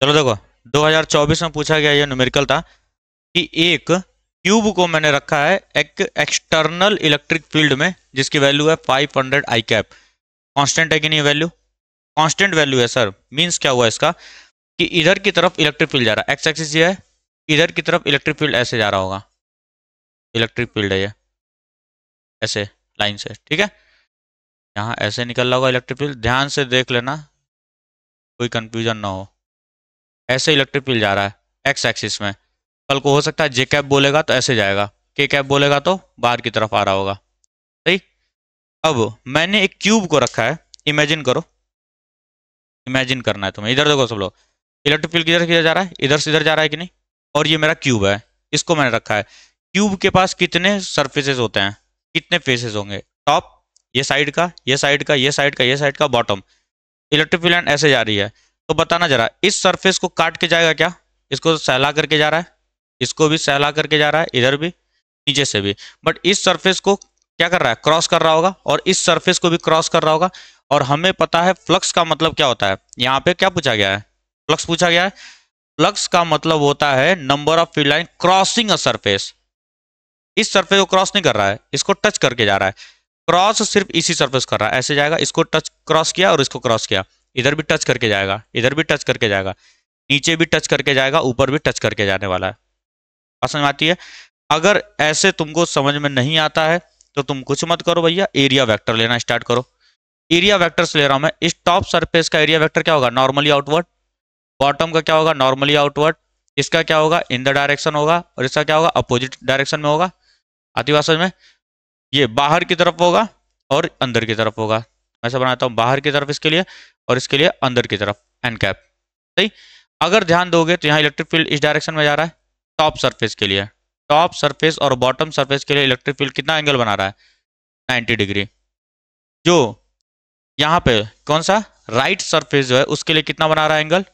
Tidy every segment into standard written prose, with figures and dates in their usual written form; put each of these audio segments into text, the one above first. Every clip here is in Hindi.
चलो देखो, 2024 में पूछा गया ये न्यूमेरिकल था कि एक क्यूब को मैंने रखा है एक एक्सटर्नल इलेक्ट्रिक फील्ड में जिसकी वैल्यू है 500 आई कैप। कांस्टेंट है कि नहीं वैल्यू? कांस्टेंट वैल्यू है सर। मींस क्या हुआ इसका कि इधर की तरफ इलेक्ट्रिक फील्ड जा रहा है, एक्स एक्सिस ये है, इधर की तरफ इलेक्ट्रिक फील्ड ऐसे जा रहा होगा, इलेक्ट्रिक फील्ड है ये ऐसे लाइन से, ठीक है। यहाँ ऐसे निकल रहा होगा इलेक्ट्रिक फील्ड, ध्यान से देख लेना कोई कंफ्यूजन ना हो। ऐसे इलेक्ट्रिक फील्ड जा रहा है एक्स एक्सिस में। कल को हो सकता है जे कैप बोलेगा तो ऐसे जाएगा, के कैप बोलेगा तो बाहर की तरफ आ रहा होगा, सही। अब मैंने एक क्यूब को रखा है, इमेजिन करो, इमेजिन करना है तुम्हें। इधर देखो सब लोग, इलेक्ट्रिक फील्ड किधर किधर जा रहा है, इधर से इधर जा रहा है कि नहीं। और ये मेरा क्यूब है, इसको मैंने रखा है। क्यूब के पास कितने सरफेसेस होते हैं, कितने फेसेस होंगे? टॉप, ये साइड का, ये साइड का, ये साइड का, ये साइड का, बॉटम। इलेक्ट्रिक फील्ड लाइन ऐसे जा रही है, तो बताना जरा इस सरफेस को काट के जाएगा क्या? इसको सहला करके जा रहा है, इसको भी सहला करके जा रहा है, इधर भी, नीचे से भी। बट इस सरफेस को क्या कर रहा है? क्रॉस कर रहा होगा, और इस सरफेस को भी क्रॉस कर रहा होगा। और हमें पता है फ्लक्स का मतलब क्या होता है। यहाँ पे क्या पूछा गया है? फ्लक्स पूछा गया है। फ्लक्स का मतलब होता है number of field line crossing a surface. इस सरफेस को क्रॉस नहीं कर रहा है, इसको टच करके जा रहा है। क्रॉस सिर्फ इसी सरफेस कर रहा है, ऐसे जाएगा, इसको टच क्रॉस किया और इसको क्रॉस किया, इधर भी टच करके जाएगा, इधर भी टच करके जाएगा, नीचे भी टच करके जाएगा, ऊपर भी टच करके जाने वाला है। बात समझ में आती है? अगर ऐसे तुमको समझ में नहीं आता है तो तुम कुछ मत करो भैया, एरिया वेक्टर लेना स्टार्ट करो। एरिया वेक्टर से ले रहा हूं मैं। इस टॉप सरफेस का एरिया वेक्टर क्या होगा? Normally outward. बॉटम का क्या होगा? Normally outward. इसका क्या होगा? इन द डायरेक्शन होगा। और इसका क्या होगा? अपोजिट डायरेक्शन में होगा। आती बात समझ में? ये बाहर की तरफ होगा और अंदर की तरफ होगा। मैं ऐसा बनाता हूँ, बाहर की तरफ इसके लिए और इसके लिए अंदर की तरफ, एन कैप, सही। अगर ध्यान दोगे तो यहाँ इलेक्ट्रिक फील्ड इस डायरेक्शन में जा रहा है, टॉप सरफेस के लिए। टॉप सरफेस और बॉटम सरफेस के लिए इलेक्ट्रिक फील्ड कितना एंगल बना रहा है? 90 डिग्री। जो यहाँ पे कौन सा राइट सरफेस जो है उसके लिए कितना बना रहा है एंगल?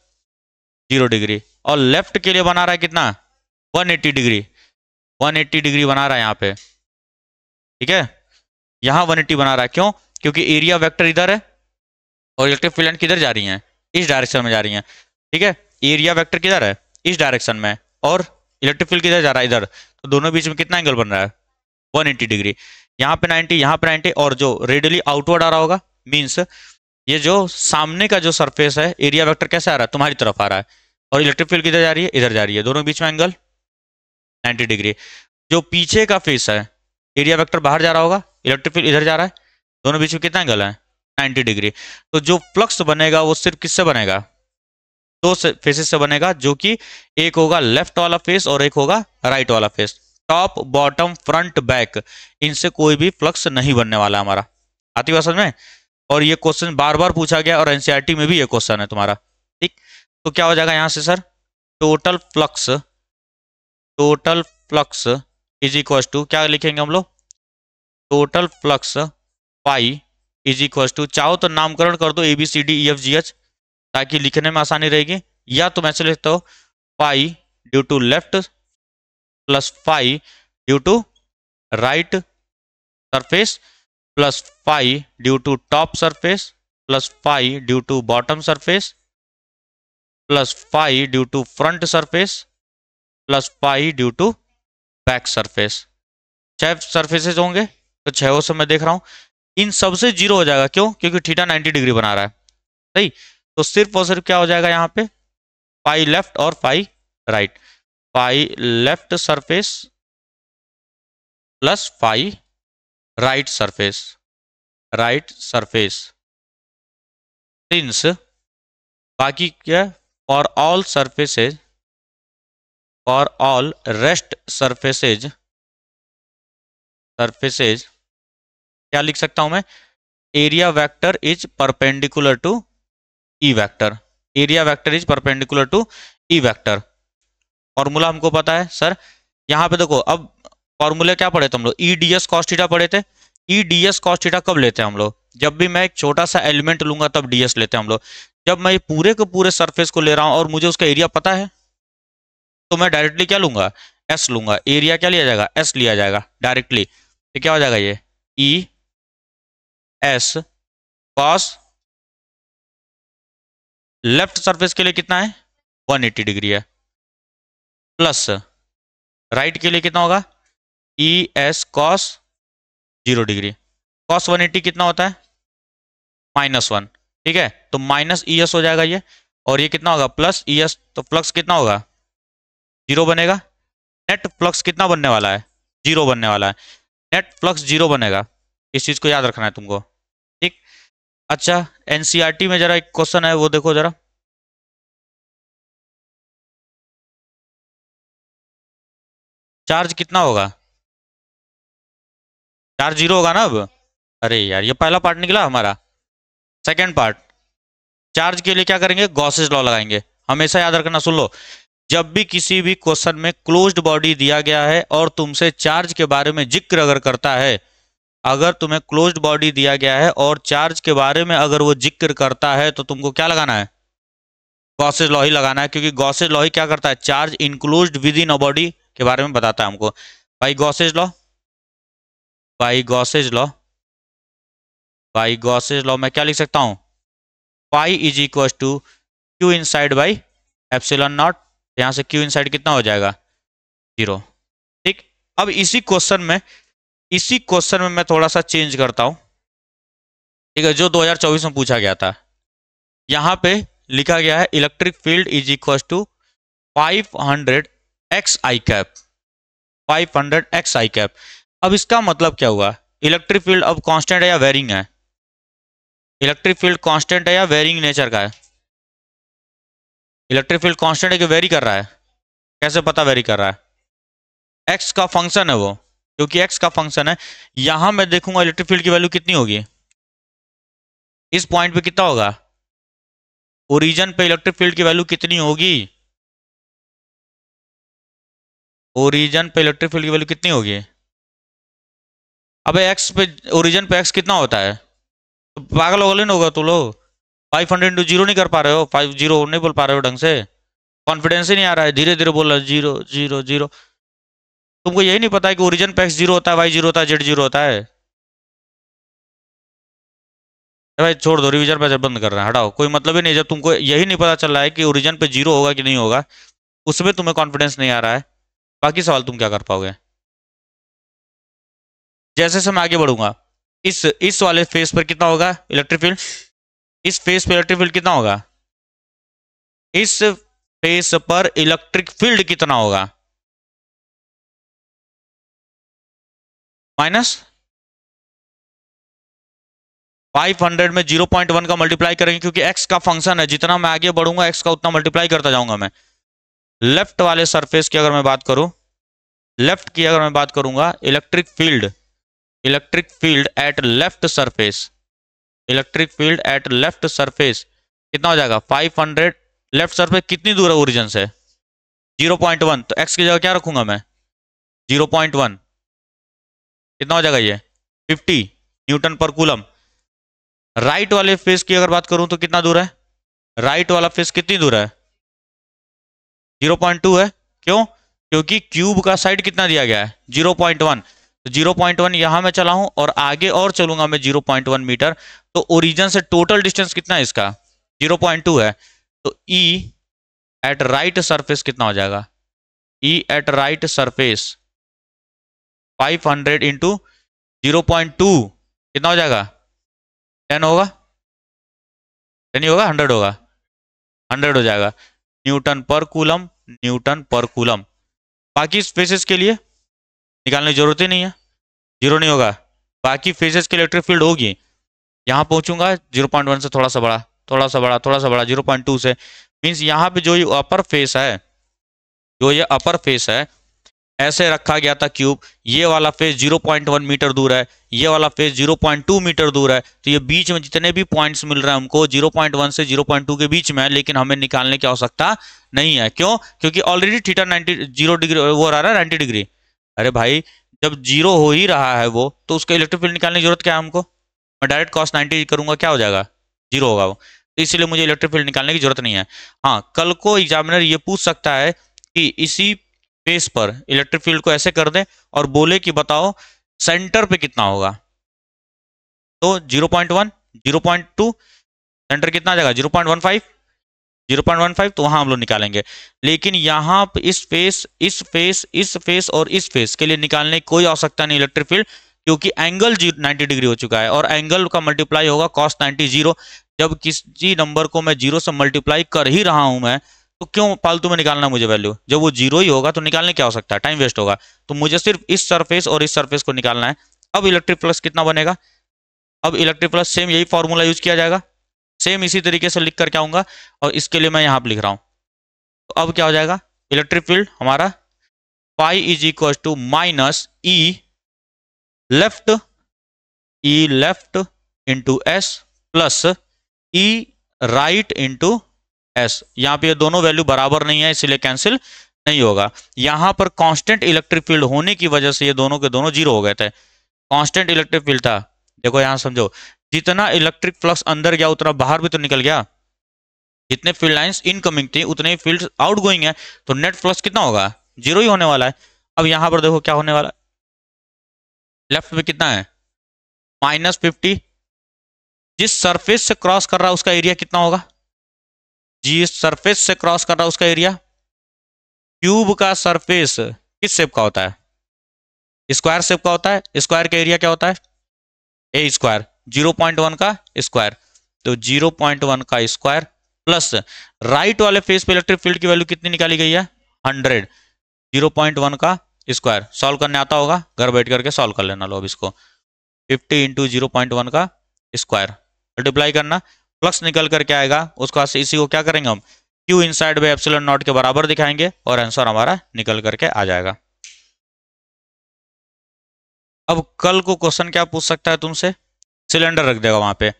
0 डिग्री। और लेफ्ट के लिए बना रहा है कितना? 180 डिग्री। 180 डिग्री बना रहा है यहाँ पे, ठीक है। यहाँ 180 बना रहा है, क्यों? क्योंकि एरिया वेक्टर इधर है और इलेक्ट्रिक फील्ड लाइन किधर जा रही है? इस डायरेक्शन में जा रही है, ठीक है। एरिया वेक्टर किधर है? इस डायरेक्शन में। और इलेक्ट्रिक फील्ड किधर जा रहा है? इधर। तो दोनों बीच में कितना एंगल बन रहा है? 180 डिग्री। यहाँ पे 90, यहाँ पे 90, और जो रेडियली आउटवर्ड आ रहा होगा, मीन्स ये जो सामने का जो सरफेस है, एरिया वेक्टर कैसे आ रहा है? तुम्हारी तरफ आ रहा है। और इलेक्ट्रिक फील्ड किधर जा रही है? इधर जा रही है। दोनों बीच में एंगल 90 डिग्री। जो पीछे का फेस है, एरिया वेक्टर बाहर जा रहा होगा, इलेक्ट्रिक फील्ड इधर जा रहा है, दोनों बीच में कितना एंगल है? 90 डिग्री। तो जो फ्लक्स बनेगा वो सिर्फ किससे बनेगा? दो फेसेस से बनेगा, जो कि एक होगा लेफ्ट वाला फेस और एक होगा राइट वाला face. Top, bottom, front, back, इनसे कोई भी फ्लक्स नहीं बनने वाला हमारा। आती बात समझ में? और ये क्वेश्चन बार बार पूछा गया और एनसीईआरटी में भी ये क्वेश्चन है तुम्हारा, ठीक। तो क्या हो जाएगा यहाँ से sir? Total flux, total flux is equal to क्या लिखेंगे हम लोग? Total flux phi is equal to, चाहो तो नामकरण कर दो ABCDEFGH ताकि लिखने में आसानी रहेगी, या तुम ऐसे लिखते हो pi due to left plus pi due to right surface plus pi due to top surface plus pi due to bottom surface plus pi due to front surface plus pi due to back surface. 6 surfaces होंगे, तो 6 से मैं देख रहा हूं इन सबसे 0 हो जाएगा, क्यों? क्योंकि थीटा 90 डिग्री बना रहा है, सही। तो सिर्फ और सिर्फ क्या हो जाएगा यहाँ पे? पाई लेफ्ट और pi right. Pi left surface plus pi right surface, right surface. Since बाकी क्या, for all surfaces, for all rest surfaces, surfaces क्या लिख सकता हूं मैं? Area vector is perpendicular to E vector. Area vector is perpendicular to E vector. Formula हमको पता है सर। यहाँ पे देखो, अब फॉर्मूले क्या पढ़े थे हम लोग? E D S cos theta पढ़े थे। E D S cos theta कब लेते हैं हम लोग? जब भी मैं एक छोटा सा एलिमेंट लूंगा तब डीएस लेते हैं हम लोग। जब मैं पूरे के पूरे सरफेस को ले रहा हूं और मुझे उसका एरिया पता है, तो मैं डायरेक्टली क्या लूंगा? एस लूंगा। एरिया क्या लिया जाएगा? एस लिया जाएगा डायरेक्टली। तो क्या हो जाएगा ये? E S cos, left surface के लिए कितना है? 180 डिग्री है, प्लस राइट के लिए कितना होगा, E S cos 0 degree. Cos 180 कितना होता है, -1, ठीक है, तो माइनस ई एस हो जाएगा ये, और ये कितना होगा, प्लस ई एस, तो फ्लक्स कितना होगा, 0 बनेगा। नेट फ्लक्स कितना बनने वाला है, 0 बनने वाला है, नेट फ्लक्स 0 बनेगा। इस चीज को याद रखना है तुमको, ठीक। अच्छा, एनसीईआरटी में जरा एक क्वेश्चन है, वो देखो जरा। चार्ज कितना होगा, चार्ज 0 होगा ना अब। अरे यार, ये पहला पार्ट निकला हमारा। सेकंड पार्ट, चार्ज के लिए क्या करेंगे, गॉसेस लॉ लगाएंगे। हमेशा याद रखना, सुन लो, जब भी किसी भी क्वेश्चन में क्लोज्ड बॉडी दिया गया है और तुमसे चार्ज के बारे में जिक्र अगर करता है, अगर तुम्हें क्लोज्ड बॉडी दिया गया है और चार्ज के बारे में अगर वो जिक्र करता है, तो तुमको क्या लगाना है, गॉसेस लॉ ही लगाना है, क्योंकि गॉसेस लॉ ही क्या करता है, charge enclosed within a body के बारे में बताता है हमको। By Gauss's law, by Gauss's law, by Gauss's law मैं क्या लिख सकता हूं, phi is equal to Q inside by epsilon naught. यहां से क्यू इनसाइड कितना हो जाएगा, 0, ठीक। अब इसी क्वेश्चन में मैं थोड़ा सा चेंज करता हूं, ठीक है, जो 2024 में पूछा गया था। यहां पे लिखा गया है electric field is equal to 500 x i cap, 500 x i cap. अब इसका मतलब क्या हुआ, इलेक्ट्रिक फील्ड अब कांस्टेंट है या वेरिंग है, इलेक्ट्रिक फील्ड कांस्टेंट है या वेरिंग नेचर का है, इलेक्ट्रिक फील्ड कांस्टेंट है कि वेरी कर रहा है, कैसे पता वेरी कर रहा है, एक्स का फंक्शन है वो, क्योंकि एक्स का फंक्शन है। यहां मैं देखूंगा इलेक्ट्रिक फील्ड की वैल्यू कितनी होगी, इस पॉइंट पे कितना होगा, ओरिजिन पे इलेक्ट्रिक फील्ड की वैल्यू कितनी होगी, ओरिजिन पे इलेक्ट्रिक फील्ड की वैल्यू कितनी होगी। अबे एक्स पे, ओरिजिन पे एक्स कितना होता है, तो पागल हो गए होगा तो लोग, 500 इंटू 0 नहीं कर पा रहे हो, 50 नहीं बोल पा रहे हो ढंग से, कॉन्फिडेंस ही नहीं आ रहा है, धीरे धीरे बोल रहा है, 0 0 0। तुमको यही नहीं पता है कि ओरिजिन पे एक्स 0 होता है, वाई 0 होता है, जेड 0 होता है। भाई छोड़ दो, रिवीजन पे बंद कर रहे हैं, हटाओ, कोई मतलब ही नहीं। जब तुमको यही नहीं पता चल रहा है कि ओरिजिन पे 0 होगा कि नहीं होगा, उसमें तुम्हें कॉन्फिडेंस नहीं आ रहा है, बाकी सवाल तुम क्या कर पाओगे। जैसे से मैं आगे बढ़ूंगा, इस वाले फेस पर कितना होगा इलेक्ट्रिक फील्ड, इस फेस पर इलेक्ट्रिक फील्ड कितना होगा, इस फेस पर इलेक्ट्रिक फील्ड कितना होगा, -500 में 0.1 का मल्टीप्लाई करेंगे, क्योंकि x का फंक्शन है, जितना मैं आगे बढ़ूंगा x का उतना मल्टीप्लाई करता जाऊंगा मैं। लेफ्ट वाले सरफेस की अगर मैं बात करूं, लेफ्ट की अगर मैं बात करूंगा, electric field, electric field at left surface, electric field at left surface कितना हो जाएगा, 500। लेफ्ट सरफेस कितनी दूर है ओरिजिन से, 0.1, तो x की जगह क्या रखूंगा मैं, 0.1, कितना हो जाएगा ये, 50 न्यूटन पर कूलम। राइट वाले फेस की अगर बात करूं तो कितना दूर है, राइट वाला फेस कितनी दूर है, 0.2 है। क्यों, क्योंकि क्यूब का साइड कितना दिया गया है, 0.1, तो 0.1 यहां मैं चला हूं और आगे और चलूंगा मैं 0.1 मीटर, तो ओरिजिन से टोटल डिस्टेंस कितना है इसका, 0.2 है। तो E एट राइट सरफेस कितना हो जाएगा, E at right surface 500 into 0.2 कितना हो जाएगा, 10 होगा, 10 नहीं होगा, 100 होगा, 100 हो जाएगा, न्यूटन पर कूलम, न्यूटन पर कूलम। बाकी फेसेस के लिए निकालने की जरूरत ही नहीं है, 0 नहीं होगा। बाकी फेसेस के इलेक्ट्रिक फील्ड होगी, यहाँ पहुंचूंगा 0.1 से थोड़ा सा बड़ा, थोड़ा सा बड़ा, थोड़ा सा बड़ा, 0.2 से, मीन्स यहाँ पे जो ये अपर फेस है, जो ये अपर फेस है, ऐसे रखा गया था क्यूब, ये वाला फेस 0.1 मीटर दूर है, ये वाला फेस 0.2 मीटर दूर है, तो ये बीच में जितने भी पॉइंट्स मिल रहे हैं हमको 0.1 से 0.2 के बीच में है, लेकिन हमें निकालने की आवश्यकता नहीं है। क्यों, क्योंकि ऑलरेडी थीटा 90 0 डिग्री वो रहा है 90 डिग्री। अरे भाई, जब 0 हो ही रहा है वो, तो उसका इलेक्ट्रिक फील्ड निकालने की जरूरत क्या है हमको, मैं डायरेक्ट cos 90 करूंगा, क्या हो जाएगा, 0 होगा वो, तो इसीलिए मुझे इलेक्ट्रिक फील्ड निकालने की जरूरत नहीं है। हाँ, कल को एग्जामिनर ये पूछ सकता है कि इसी फेस पर इलेक्ट्रिक फील्ड को ऐसे कर दे और बोले कि बताओ सेंटर पे कितना होगा, तो 0.1 0.2, सेंटर कितना आ जाएगा 0.15, 0.15, तो वहां हम लोग निकालेंगे। लेकिन यहाँ पे इस फेस, इस फेस, इस फेस और इस फेस के लिए निकालने की कोई आवश्यकता नहीं इलेक्ट्रिक फील्ड, क्योंकि एंगल 90 डिग्री हो चुका है और एंगल का मल्टीप्लाई होगा cos 90 जीरो। जब किसी नंबर को मैं जीरो से मल्टीप्लाई कर ही रहा हूं मैं, तो क्यों फालतू में निकालना मुझे वैल्यू? जब वो जीरो ही होगा तो निकालने क्या हो सकता है, टाइम वेस्ट होगा। तो मुझे सिर्फ इस सरफेस और इस सरफेस को निकालना है। अब इलेक्ट्रिक प्लस कितना बनेगा? अब इलेक्ट्रिक प्लस सेम यही फॉर्मूला यूज किया जाएगा, सेम इसी तरीके से लिख करके आऊंगा, और इसके लिए मैं यहाँ पे लिख रहा हूँ। तो अब क्या हो जाएगा, इलेक्ट्रिक फील्ड हमारा phi is equal to minus E left into S plus E right into S. यहाँ पे ये दोनों वैल्यू बराबर नहीं है, इसीलिए कैंसिल नहीं होगा। यहाँ पर कांस्टेंट इलेक्ट्रिक फील्ड होने की वजह से ये दोनों के दोनों जीरो हो गए थे। कांस्टेंट इलेक्ट्रिक फील्ड था, देखो यहाँ समझो, जितना इलेक्ट्रिक फ्लक्स अंदर गया उतना बाहर भी तो निकल गया। जितने फील्ड लाइंस इनकमिंग थी उतने ही फील्ड आउट गोइंग है, तो नेट फ्लक्स कितना होगा, जीरो ही होने वाला है। अब यहाँ पर देखो क्या होने वाला है, लेफ्ट में कितना है -50, जिस सरफेस से क्रॉस कर रहा है उसका एरिया कितना होगा, जिस सरफेस से क्रॉस कर रहा है उसका एरिया। क्यूब का सरफेस किस शेप का होता है, स्क्वायर शेप का होता है। स्क्वायर का एरिया क्या होता है, ए स्क्वायर, 0.1 का स्क्वायर, तो 0.1 का स्क्वायर प्लस राइट वाले फेस पे इलेक्ट्रिक फील्ड की वैल्यू कितनी निकाली गई है, 100, 0.1 का स्क्वायर। सॉल्व करने आता होगा, घर बैठ करके सॉल्व कर लेना। लो अब इसको 50 इंटू 0.1 का स्क्वायर मल्टीप्लाई करना, फ्लक्स निकल करके आएगा, उसके बाद से इसी को क्या करेंगे हम, Q inside by epsilon not के बराबर दिखाएंगे और आंसर हमारा निकल करके आ जाएगा। अब कल को क्वेश्चन क्या पूछ सकता है तुमसे, सिलेंडर रख देगा वहां पे।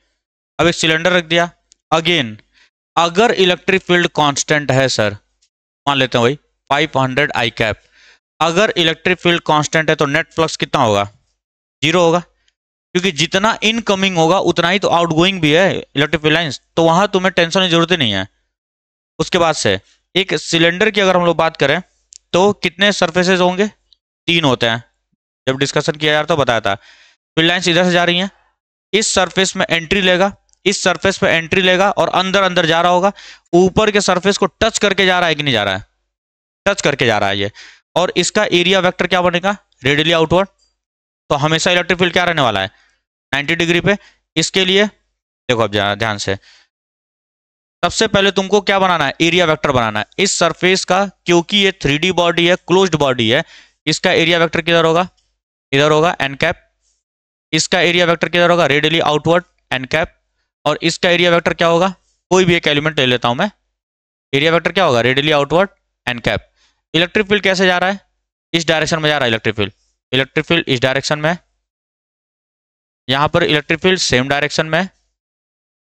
अब एक सिलेंडर रख दिया, अगेन अगर इलेक्ट्रिक फील्ड कांस्टेंट है सर, मान लेते हैं वही 500 आई कैप, अगर इलेक्ट्रिक फील्ड कांस्टेंट है तो नेट फ्लक्स कितना होगा, जीरो होगा, क्योंकि जितना इनकमिंग होगा उतना ही तो आउटगोइंग भी है इलेक्ट्रिक फील्ड लाइंस, तो वहां तुम्हें टेंशन की जरूरत ही नहीं है। उसके बाद से एक सिलेंडर की अगर हम लोग बात करें तो कितने सरफेसेस होंगे, 3 होते हैं। जब डिस्कशन किया जा रहा था बताया था, फील्ड लाइंस इधर से जा रही हैं, इस सरफेस में एंट्री लेगा, इस सरफेस पे एंट्री लेगा और अंदर अंदर जा रहा होगा, ऊपर के सरफेस को टच करके जा रहा है कि नहीं जा रहा है, टच करके जा रहा है ये, और इसका एरिया वेक्टर क्या बनेगा, रेडियली आउटवर्ड। तो हमेशा इलेक्ट्रिक फील्ड क्या रहने वाला है, 90 डिग्री पे। इसके लिए देखो अब ध्यान से, सबसे पहले तुमको क्या बनाना है, एरिया वेक्टर बनाना है इस सरफेस का, क्योंकि ये 3D बॉडी है, क्लोज्ड बॉडी है, इसका एरिया वेक्टर किधर होगा, इधर होगा एन कैप। इसका एरिया वेक्टर किधर होगा, रेडियली आउटवर्ड एन कैप। और इसका एरिया वेक्टर क्या होगा, कोई भी एक एलिमेंट ले लेता हूं मैं, एरिया वेक्टर क्या होगा, radially outward n cap. Electric field कैसे जा रहा है, इस डायरेक्शन में जा रहा है इलेक्ट्रिक फील्ड, इलेक्ट्रिक फील्ड इस डायरेक्शन में, यहां पर इलेक्ट्रिक फील्ड सेम डायरेक्शन में,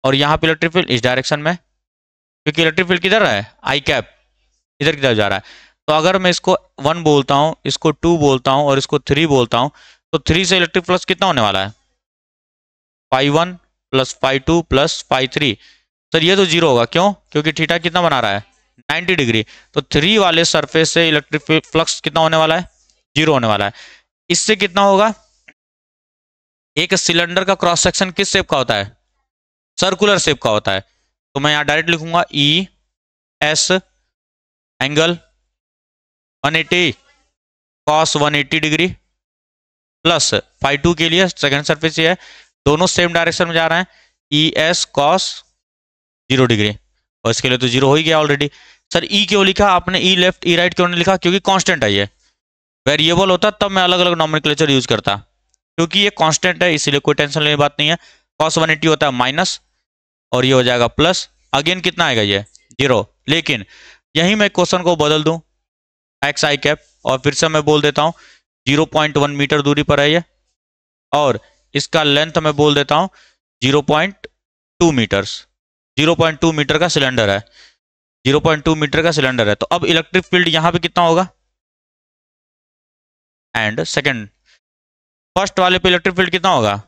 और यहां पर इलेक्ट्रिक फील्ड इस डायरेक्शन में, क्योंकि इलेक्ट्रिक फील्ड किधर है, आई कैप, इधर की तरफ जा रहा है। तो अगर मैं इसको 1 बोलता हूं, इसको 2 बोलता हूं और इसको 3 बोलता हूं, तो 3 से इलेक्ट्रिक फ्लक्स कितना होने वाला है, φ1 प्लस φ2 प्लस φ3। सर ये तो जीरो होगा, क्यों, क्योंकि थीटा कितना बना रहा है, 90 डिग्री। तो 3 वाले सरफेस से इलेक्ट्रिक फ्लक्स कितना होने वाला है, जीरो होने वाला है। इससे कितना होगा, एक सिलेंडर का क्रॉस सेक्शन किस शेप का होता है, सर्कुलर शेप का होता है। तो मैं यहां डायरेक्ट लिखूंगा E S angle 180 cos 180 degree plus φ2 के लिए सेकंड सरफेस ये है, दोनों सेम डायरेक्शन में जा रहे हैं, ई एस कॉस 0 डिग्री, और इसके लिए तो जीरो हो ही गया ऑलरेडी। सर ई क्यों लिखा आपने, ई लेफ्ट ई राइट क्यों नहीं लिखा, क्योंकि कांस्टेंट है ये, वेरिएबल होता तब मैं अलग अलग नॉमेनक्लेचर यूज करता, क्योंकि ये कांस्टेंट है इसीलिए कोई टेंशन लेने की बात नहीं है। cos 180 होता है माइनस, और ये हो जाएगा प्लस, अगेन कितना आएगा ये जीरो। लेकिन यही मैं क्वेश्चन को बदल दूं एक्स आई कैप, और फिर से मैं बोल देता हूं 0.1 मीटर दूरी पर है ये, और इसका लेंथ मैं बोल देता हूं 0.2 मीटर्स, 0.2 मीटर का सिलेंडर है, 0.2 मीटर का सिलेंडर है। तो अब इलेक्ट्रिक फील्ड यहां पे कितना होगा, एंड सेकंड फर्स्ट वाले पे इलेक्ट्रिक फील्ड कितना होगा,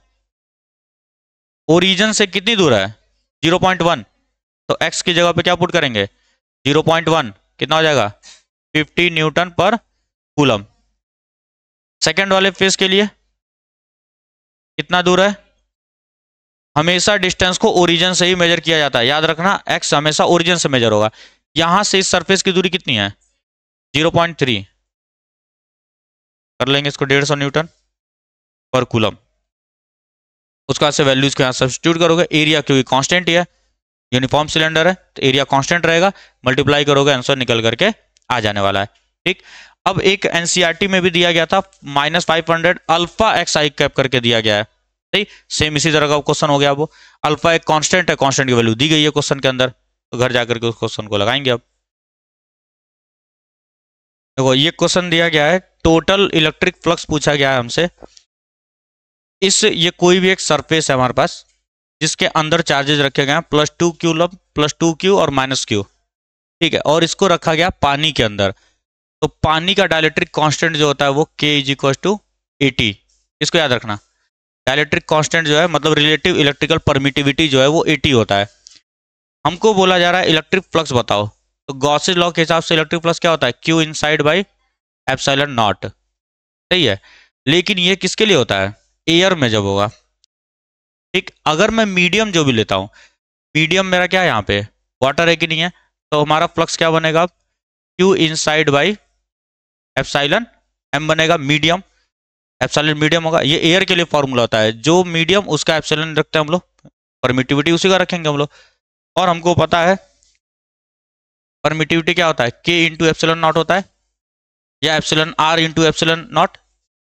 ओरिजिन से कितनी दूर है 0.1, तो x की जगह पे क्या पुट करेंगे 0.1, कितना हो जाएगा 50 न्यूटन पर कूलम। सेकंड वाले फेस के लिए कितना दूर है, हमेशा डिस्टेंस को ओरिजिन से ही मेजर किया जाता है, याद रखना, एक्स हमेशा ओरिजिन से मेजर होगा। यहां से इस सरफेस की दूरी कितनी है? 0.3 कर लेंगे इसको, 150 न्यूटन पर कूलम। उसका से वैल्यूज के यहाँ सब्स्टिट्यूट करोगे, एरिया क्योंकि कांस्टेंट ही है, यूनिफॉर्म सिलेंडर है तो एरिया कांस्टेंट रहेगा, मल्टीप्लाई करोगे आंसर निकल करके आ जाने वाला है। ठीक, अब एक एनसीईआरटी में भी दिया गया था -500 अल्फा एक्स आई कैप करके दिया गया है। ठीक, सेम इसी तरह का क्वेश्चन हो गया। वो अल्फा एक कांस्टेंट है, कांस्टेंट की वैल्यू दी गई है क्वेश्चन के अंदर, तो घर जाकर के उस क्वेश्चन को लगाएंगे। अब देखो ये क्वेश्चन दिया गया है, टोटल इलेक्ट्रिक फ्लक्स पूछा गया है हमसे। ये कोई भी एक सरफेस है हमारे पास जिसके अंदर चार्जेस रखे गए हैं +2 क्यूलम, +2 क्यू और -q। ठीक है, और इसको रखा गया पानी के अंदर। तो पानी का डाइलेक्ट्रिक कांस्टेंट जो होता है वो K = 80। इसको याद रखना, डाइलेक्ट्रिक कांस्टेंट जो है मतलब रिलेटिव इलेक्ट्रिकल परमिटिविटी जो है वो 80 होता है। हमको बोला जा रहा है इलेक्ट्रिक फ्लक्स बताओ, तो गॉसेस लॉ के हिसाब से इलेक्ट्रिक फ्लक्स क्या होता है? Q inside by epsilon not. सही है, लेकिन ये किसके लिए होता है? एयर में जब होगा। ठीक, अगर मैं मीडियम जो भी लेता हूं, मीडियम मेरा क्या है यहाँ पे? वाटर है कि नहीं है? तो हमारा फ्लक्स क्या बनेगा? Q inside by epsilon m बनेगा, मीडियम। एप्सिलॉन मीडियम होगा, ये एयर के लिए फॉर्मूला होता है, जो मीडियम उसका एप्सिलॉन रखते हैं हम लोग, परमिटिविटी उसी का रखेंगे हम लोग। और हमको पता है परमिटिविटी क्या होता है? K इंटू एप्सिलॉन नॉट होता है, या epsilon R into epsilon not,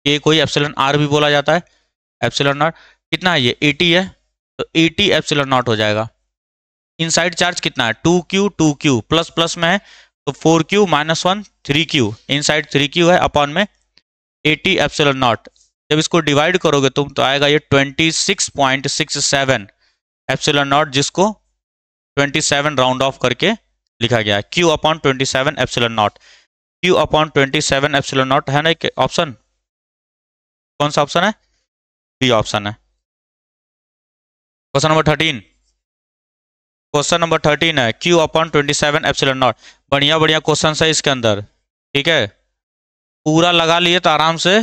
K कोई एप्सिलॉन R भी बोला जाता है। एप्सिलॉन नॉट कितना है? ये 80 है, तो 80 एप्सिलॉन नॉट हो जाएगा। इनसाइड चार्ज कितना है? 2q प्लस प्लस में है तो 4q -1 3q, इनसाइड 3q है, अपॉन में 80 एप्सिलॉन नॉट। जब इसको डिवाइड करोगे तुम तो आएगा ये 26.67 एप्सिलॉन नॉट, जिसको 27 राउंड ऑफ करके लिखा गया है। Q/27 epsilon not, Q/27 epsilon not है ना एक ऑप्शन। कौन सा ऑप्शन है? बी ऑप्शन है। क्वेश्चन नंबर 13, क्वेश्चन नंबर 13 है Q/27 एप्सिलॉन नॉट। बढ़िया बढ़िया क्वेश्चन है इसके अंदर। ठीक है, पूरा लगा लिए तो आराम से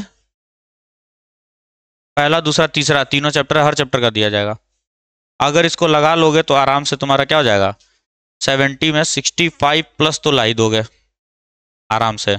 पहला दूसरा तीसरा तीनों चैप्टर, हर चैप्टर का दिया जाएगा। अगर इसको लगा लोगे तो आराम से तुम्हारा क्या हो जाएगा? 70 में 65 प्लस तो ला ही दोगे आराम से।